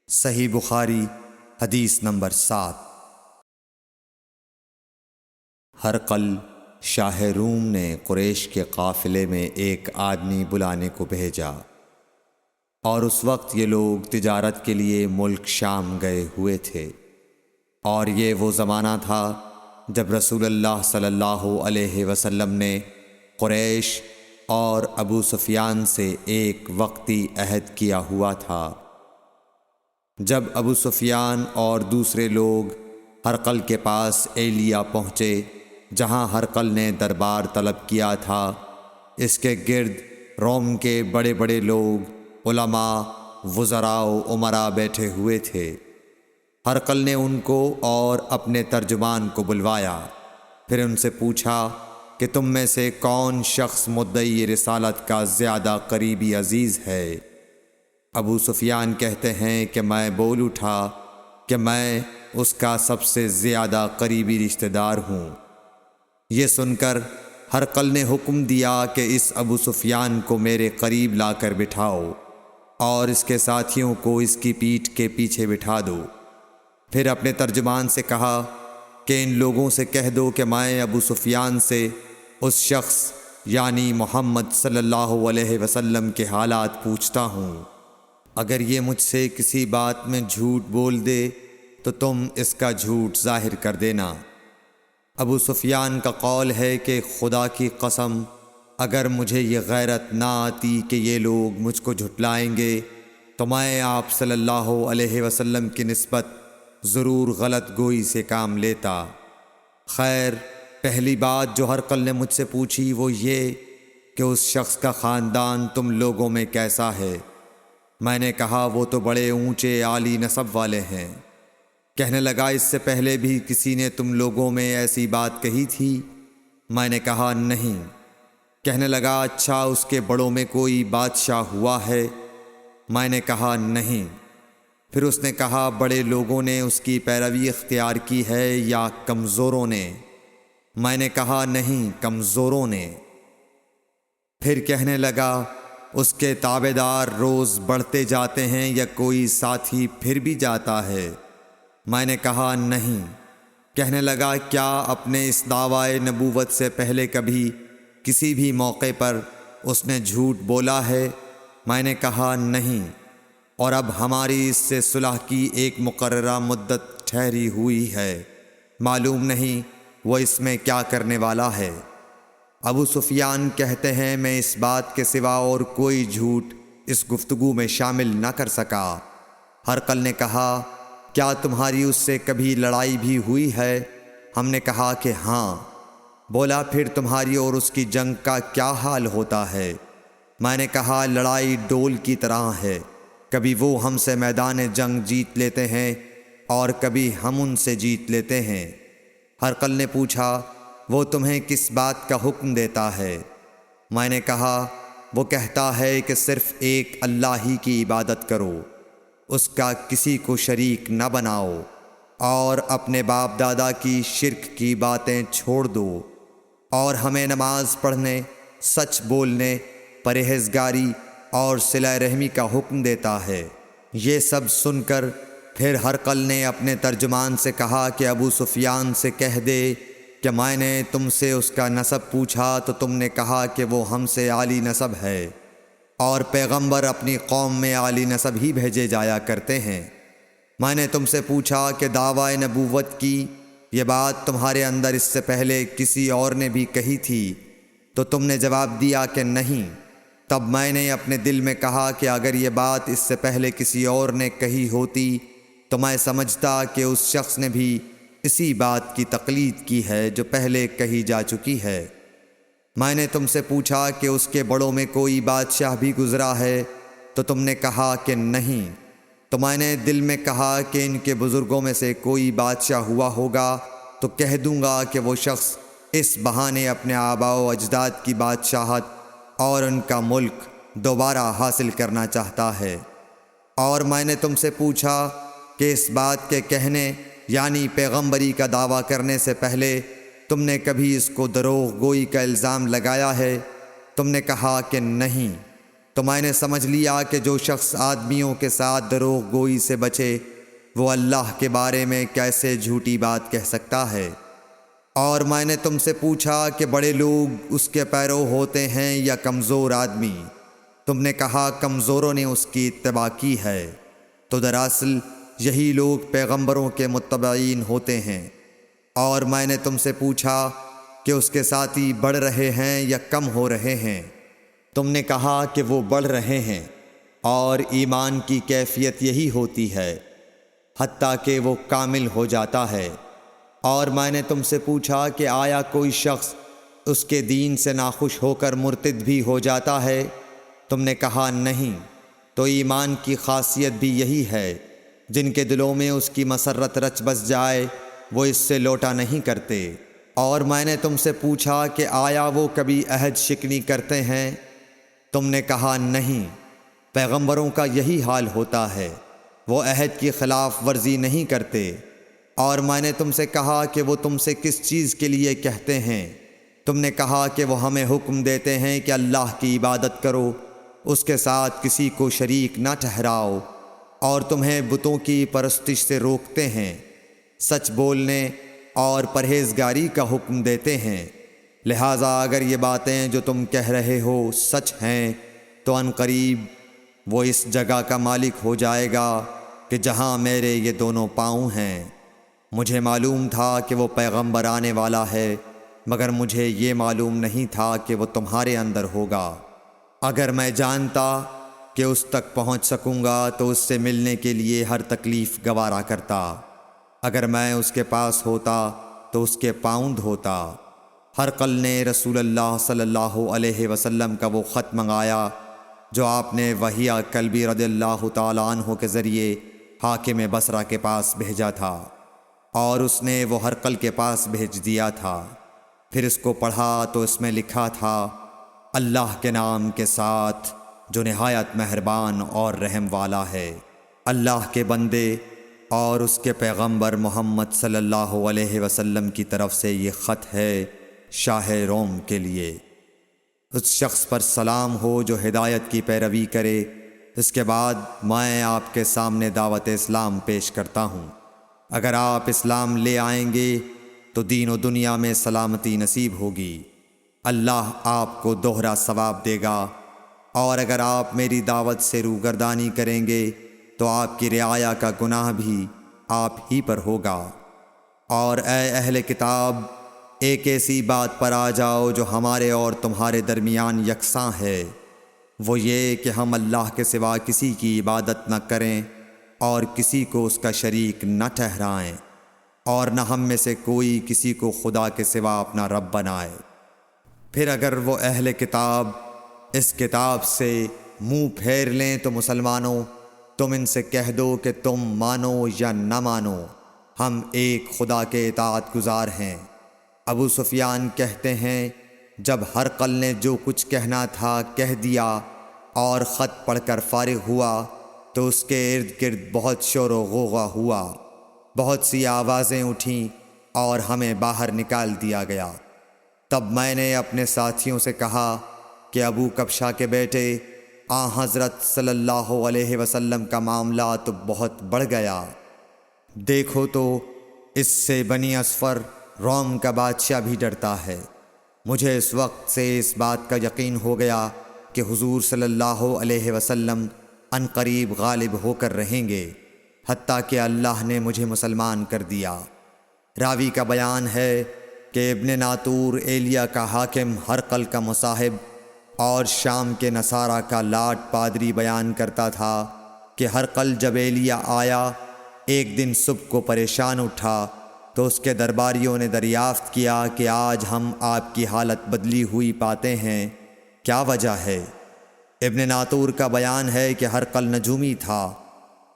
صحیح بخاری حدیث نمبر 7۔ ہرقل شاہ روم نے قریش کے قافلے میں ایک آدمی بلانے کو بھیجا، اور اس وقت یہ لوگ تجارت کے لیے ملک شام گئے ہوئے تھے، اور یہ وہ زمانہ تھا جب رسول اللہ صلی اللہ علیہ وسلم نے قریش اور ابو سفیان سے ایک وقتی عہد کیا ہوا تھا۔ جب ابو سفیان اور دوسرے لوگ ہرقل کے پاس ایلیا پہنچے جہاں ہرقل نے دربار طلب کیا تھا، اس کے گرد روم کے بڑے بڑے لوگ، علماء، وزراء و امراء بیٹھے ہوئے تھے۔ ہرقل نے ان کو اور اپنے ترجمان کو بلوایا، پھر ان سے پوچھا کہ تم میں سے کون شخص مدعی رسالت کا زیادہ قریبی عزیز ہے؟ ابو سفیان کہتے ہیں کہ میں بول اٹھا کہ میں اس کا سب سے زیادہ قریبی رشتہ دار ہوں۔ یہ سن کر ہرقل نے حکم دیا کہ اس ابو سفیان کو میرے قریب لا کر بٹھاؤ اور اس کے ساتھیوں کو اس کی پیٹھ کے پیچھے بٹھا دو۔ پھر اپنے ترجمان سے کہا کہ ان لوگوں سے کہہ دو کہ میں ابو سفیان سے اس شخص یعنی محمد صلی اللہ علیہ وسلم کے حالات پوچھتا ہوں، اگر یہ مجھ سے کسی بات میں جھوٹ بول دے تو تم اس کا جھوٹ ظاہر کر دینا۔ ابو سفیان کا قول ہے کہ خدا کی قسم اگر مجھے یہ غیرت نہ آتی کہ یہ لوگ مجھ کو جھٹلائیں گے تو میں آپ صلی اللہ علیہ وسلم کی نسبت ضرور غلط گوئی سے کام لیتا۔ خیر، پہلی بات جو ہرقل نے مجھ سے پوچھی وہ یہ کہ اس شخص کا خاندان تم لوگوں میں کیسا ہے؟ میں نے کہا وہ تو بڑے اونچے عالی نسب والے ہیں۔ کہنے لگا اس سے پہلے بھی کسی نے تم لوگوں میں ایسی بات کہی تھی؟ میں نے کہا نہیں۔ کہنے لگا اچھا اس کے بڑوں میں کوئی بادشاہ ہوا ہے؟ میں نے کہا نہیں۔ پھر اس نے کہا بڑے لوگوں نے اس کی پیروی اختیار کی ہے یا کمزوروں نے؟ میں نے کہا نہیں، کمزوروں نے۔ پھر کہنے لگا اس کے تابعدار روز بڑھتے جاتے ہیں یا کوئی ساتھی پھر بھی جاتا ہے؟ میں نے کہا نہیں۔ کہنے لگا کیا اپنے اس دعوی نبوت سے پہلے کبھی کسی بھی موقع پر اس نے جھوٹ بولا ہے؟ میں نے کہا نہیں، اور اب ہماری اس سے صلح کی ایک مقررہ مدت ٹھہری ہوئی ہے، معلوم نہیں وہ اس میں کیا کرنے والا ہے۔ ابو سفیان کہتے ہیں میں اس بات کے سوا اور کوئی جھوٹ اس گفتگو میں شامل نہ کر سکا۔ ہرقل نے کہا کیا تمہاری اس سے کبھی لڑائی بھی ہوئی ہے؟ ہم نے کہا کہ ہاں۔ بولا پھر تمہاری اور اس کی جنگ کا کیا حال ہوتا ہے؟ میں نے کہا لڑائی ڈول کی طرح ہے، کبھی وہ ہم سے میدان جنگ جیت لیتے ہیں اور کبھی ہم ان سے جیت لیتے ہیں۔ ہرقل نے پوچھا وہ تمہیں کس بات کا حکم دیتا ہے؟ میں نے کہا وہ کہتا ہے کہ صرف ایک اللہ ہی کی عبادت کرو، اس کا کسی کو شریک نہ بناؤ، اور اپنے باپ دادا کی شرک کی باتیں چھوڑ دو، اور ہمیں نماز پڑھنے، سچ بولنے، پرہیزگاری اور صلہ رحمی کا حکم دیتا ہے۔ یہ سب سن کر پھر ہرقل نے اپنے ترجمان سے کہا کہ ابو سفیان سے کہہ دے کہ میں نے تم سے اس کا نسب پوچھا تو تم نے کہا کہ وہ ہم سے عالی نسب ہے، اور پیغمبر اپنی قوم میں عالی نسب ہی بھیجے جایا کرتے ہیں۔ میں نے تم سے پوچھا کہ دعوی نبوت کی یہ بات تمہارے اندر اس سے پہلے کسی اور نے بھی کہی تھی؟ تو تم نے جواب دیا کہ نہیں۔ تب میں نے اپنے دل میں کہا کہ اگر یہ بات اس سے پہلے کسی اور نے کہی ہوتی تو میں سمجھتا کہ اس شخص نے بھی اسی بات کی تقلید کی ہے جو پہلے کہی جا چکی ہے۔ میں نے تم سے پوچھا کہ اس کے بڑوں میں کوئی بادشاہ بھی گزرا ہے؟ تو تم نے کہا کہ نہیں۔ تو میں نے دل میں کہا کہ ان کے بزرگوں میں سے کوئی بادشاہ ہوا ہوگا تو کہہ دوں گا کہ وہ شخص اس بہانے اپنے آباء و اجداد کی بادشاہت اور ان کا ملک دوبارہ حاصل کرنا چاہتا ہے۔ اور میں نے تم سے پوچھا کہ اس بات کے کہنے یعنی پیغمبری کا دعویٰ کرنے سے پہلے تم نے کبھی اس کو دروغ گوئی کا الزام لگایا ہے؟ تم نے کہا کہ نہیں۔ تو میں نے سمجھ لیا کہ جو شخص آدمیوں کے ساتھ دروغ گوئی سے بچے وہ اللہ کے بارے میں کیسے جھوٹی بات کہہ سکتا ہے۔ اور میں نے تم سے پوچھا کہ بڑے لوگ اس کے پیرو ہوتے ہیں یا کمزور آدمی؟ تم نے کہا کمزوروں نے اس کی اتباع کی ہے، تو دراصل یہی لوگ پیغمبروں کے متبعین ہوتے ہیں۔ اور میں نے تم سے پوچھا کہ اس کے ساتھی بڑھ رہے ہیں یا کم ہو رہے ہیں؟ تم نے کہا کہ وہ بڑھ رہے ہیں، اور ایمان کی کیفیت یہی ہوتی ہے حتیٰ کہ وہ کامل ہو جاتا ہے۔ اور میں نے تم سے پوچھا کہ آیا کوئی شخص اس کے دین سے ناخوش ہو کر مرتد بھی ہو جاتا ہے؟ تم نے کہا نہیں۔ تو ایمان کی خاصیت بھی یہی ہے، جن کے دلوں میں اس کی مسرت رچ بس جائے وہ اس سے لوٹا نہیں کرتے۔ اور میں نے تم سے پوچھا کہ آیا وہ کبھی عہد شکنی کرتے ہیں؟ تم نے کہا نہیں۔ پیغمبروں کا یہی حال ہوتا ہے، وہ عہد کی خلاف ورزی نہیں کرتے۔ اور میں نے تم سے کہا کہ وہ تم سے کس چیز کے لیے کہتے ہیں؟ تم نے کہا کہ وہ ہمیں حکم دیتے ہیں کہ اللہ کی عبادت کرو، اس کے ساتھ کسی کو شریک نہ ٹھہراؤ، اور تمہیں بتوں کی پرستش سے روکتے ہیں، سچ بولنے اور پرہیزگاری کا حکم دیتے ہیں۔ لہٰذا اگر یہ باتیں جو تم کہہ رہے ہو سچ ہیں تو ان قریب وہ اس جگہ کا مالک ہو جائے گا کہ جہاں میرے یہ دونوں پاؤں ہیں۔ مجھے معلوم تھا کہ وہ پیغمبر آنے والا ہے، مگر مجھے یہ معلوم نہیں تھا کہ وہ تمہارے اندر ہوگا۔ اگر میں جانتا کہ اس تک پہنچ سکوں گا تو اس سے ملنے کے لیے ہر تکلیف گوارا کرتا۔ اگر میں اس کے پاس ہوتا تو اس کے پاؤں دھوتا۔ ہرقل نے رسول اللہ صلی اللہ علیہ وسلم کا وہ خط منگایا جو آپ نے وہیہ کلبی رضی اللہ تعالیٰ عنہ کے ذریعے حاکم بصرہ کے پاس بھیجا تھا، اور اس نے وہ ہرقل کے پاس بھیج دیا تھا۔ پھر اس کو پڑھا تو اس میں لکھا تھا، اللہ کے نام کے ساتھ جو نہایت مہربان اور رحم والا ہے۔ اللہ کے بندے اور اس کے پیغمبر محمد صلی اللہ علیہ وسلم کی طرف سے یہ خط ہے شاہ روم کے لیے۔ اس شخص پر سلام ہو جو ہدایت کی پیروی کرے۔ اس کے بعد میں آپ کے سامنے دعوت اسلام پیش کرتا ہوں۔ اگر آپ اسلام لے آئیں گے تو دین و دنیا میں سلامتی نصیب ہوگی، اللہ آپ کو دوہرا ثواب دے گا۔ اور اگر آپ میری دعوت سے روگردانی کریں گے تو آپ کی رعایا کا گناہ بھی آپ ہی پر ہوگا۔ اور اے اہل کتاب، ایک ایسی بات پر آ جاؤ جو ہمارے اور تمہارے درمیان یکساں ہے، وہ یہ کہ ہم اللہ کے سوا کسی کی عبادت نہ کریں اور کسی کو اس کا شریک نہ ٹھہرائیں، اور نہ ہم میں سے کوئی کسی کو خدا کے سوا اپنا رب بنائے۔ پھر اگر وہ اہل کتاب اس کتاب سے منہ پھیر لیں تو مسلمانوں، تم ان سے کہہ دو کہ تم مانو یا نہ مانو، ہم ایک خدا کے اطاعت گزار ہیں۔ ابو سفیان کہتے ہیں، جب ہرقل نے جو کچھ کہنا تھا کہہ دیا اور خط پڑھ کر فارغ ہوا تو اس کے ارد گرد بہت شور و غوغا ہوا، بہت سی آوازیں اٹھیں اور ہمیں باہر نکال دیا گیا۔ تب میں نے اپنے ساتھیوں سے کہا کہ ابو کبشہ کے بیٹے حضرت صلی اللہ علیہ وسلم کا معاملہ تو بہت بڑھ گیا۔ دیکھو تو اس سے بنی اصفر روم کا بادشاہ بھی ڈرتا ہے۔ مجھے اس وقت سے اس بات کا یقین ہو گیا کہ حضور صلی اللہ علیہ وسلم ان قریب غالب ہو کر رہیں گے، حتیٰ کہ اللہ نے مجھے مسلمان کر دیا۔ راوی کا بیان ہے کہ ابن ناطور ایلیا کا حاکم ہرقل کا مصاحب اور شام کے نصارہ کا لاٹ پادری بیان کرتا تھا کہ ہرقل جب ایلیا آیا ایک دن صبح کو پریشان اٹھا تو اس کے درباریوں نے دریافت کیا کہ آج ہم آپ کی حالت بدلی ہوئی پاتے ہیں، کیا وجہ ہے؟ ابن ناطور کا بیان ہے کہ ہرقل نجومی تھا،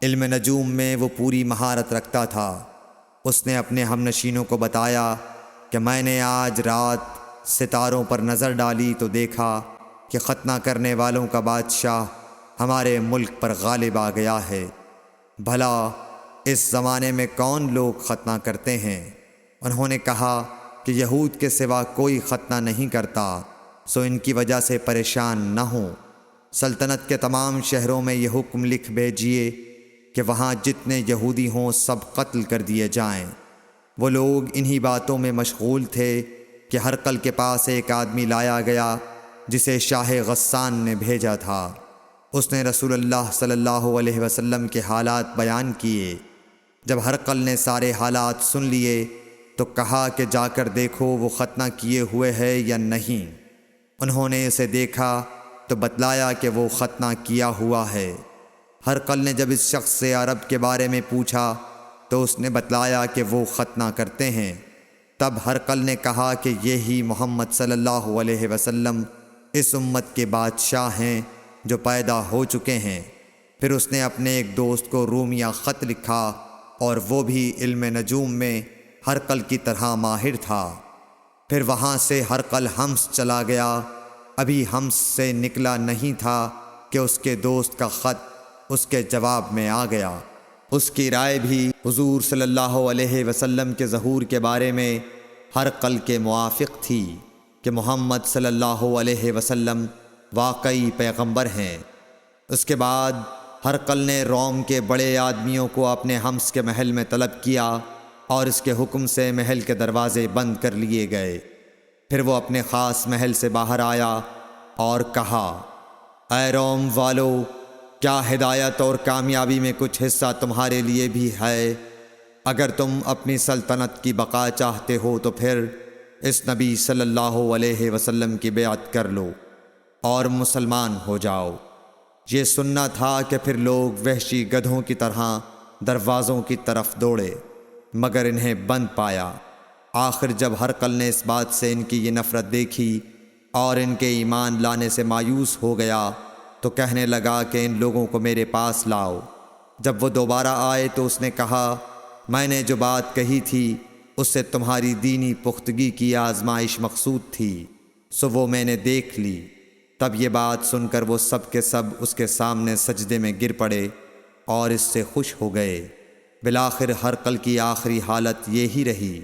علم نجوم میں وہ پوری مہارت رکھتا تھا۔ اس نے اپنے ہم نشینوں کو بتایا کہ میں نے آج رات ستاروں پر نظر ڈالی تو دیکھا کہ ختنہ کرنے والوں کا بادشاہ ہمارے ملک پر غالب آ گیا ہے۔ بھلا اس زمانے میں کون لوگ ختنہ کرتے ہیں؟ انہوں نے کہا کہ یہود کے سوا کوئی ختنہ نہیں کرتا، سو ان کی وجہ سے پریشان نہ ہوں۔ سلطنت کے تمام شہروں میں یہ حکم لکھ بھیجیے کہ وہاں جتنے یہودی ہوں سب قتل کر دیے جائیں۔ وہ لوگ انہی باتوں میں مشغول تھے کہ ہرقل کے پاس ایک آدمی لایا گیا جسے شاہ غسان نے بھیجا تھا۔ اس نے رسول اللہ صلی اللہ علیہ وسلم کے حالات بیان کیے۔ جب ہرقل نے سارے حالات سن لیے تو کہا کہ جا کر دیکھو وہ ختنہ کیے ہوئے ہے یا نہیں۔ انہوں نے اسے دیکھا تو بتلایا کہ وہ ختنہ کیا ہوا ہے۔ ہرقل نے جب اس شخص سے عرب کے بارے میں پوچھا تو اس نے بتلایا کہ وہ ختنہ کرتے ہیں۔ تب ہرقل نے کہا کہ یہی محمد صلی اللہ علیہ وسلم اس امت کے بادشاہ ہیں جو پیدا ہو چکے ہیں۔ پھر اس نے اپنے ایک دوست کو رومیہ خط لکھا اور وہ بھی علم نجوم میں ہرقل کی طرح ماہر تھا۔ پھر وہاں سے ہرقل حمص چلا گیا۔ ابھی حمص سے نکلا نہیں تھا کہ اس کے دوست کا خط اس کے جواب میں آ گیا۔ اس کی رائے بھی حضور صلی اللہ علیہ وسلم کے ظہور کے بارے میں ہرقل کے موافق تھی کہ محمد صلی اللہ علیہ وسلم واقعی پیغمبر ہیں۔ اس کے بعد ہرقل نے روم کے بڑے آدمیوں کو اپنے حمص کے محل میں طلب کیا اور اس کے حکم سے محل کے دروازے بند کر لیے گئے۔ پھر وہ اپنے خاص محل سے باہر آیا اور کہا، اے روم والو، کیا ہدایت اور کامیابی میں کچھ حصہ تمہارے لیے بھی ہے؟ اگر تم اپنی سلطنت کی بقا چاہتے ہو تو پھر اس نبی صلی اللہ علیہ وسلم کی بیعت کر لو اور مسلمان ہو جاؤ۔ یہ سننا تھا کہ پھر لوگ وحشی گدھوں کی طرح دروازوں کی طرف دوڑے مگر انہیں بند پایا۔ آخر جب ہرقل نے اس بات سے ان کی یہ نفرت دیکھی اور ان کے ایمان لانے سے مایوس ہو گیا تو کہنے لگا کہ ان لوگوں کو میرے پاس لاؤ۔ جب وہ دوبارہ آئے تو اس نے کہا، میں نے جو بات کہی تھی اس سے تمہاری دینی پختگی کی آزمائش مقصود تھی، سو وہ میں نے دیکھ لی۔ تب یہ بات سن کر وہ سب کے سب اس کے سامنے سجدے میں گر پڑے اور اس سے خوش ہو گئے۔ بالآخر ہرقل کی آخری حالت یہی رہی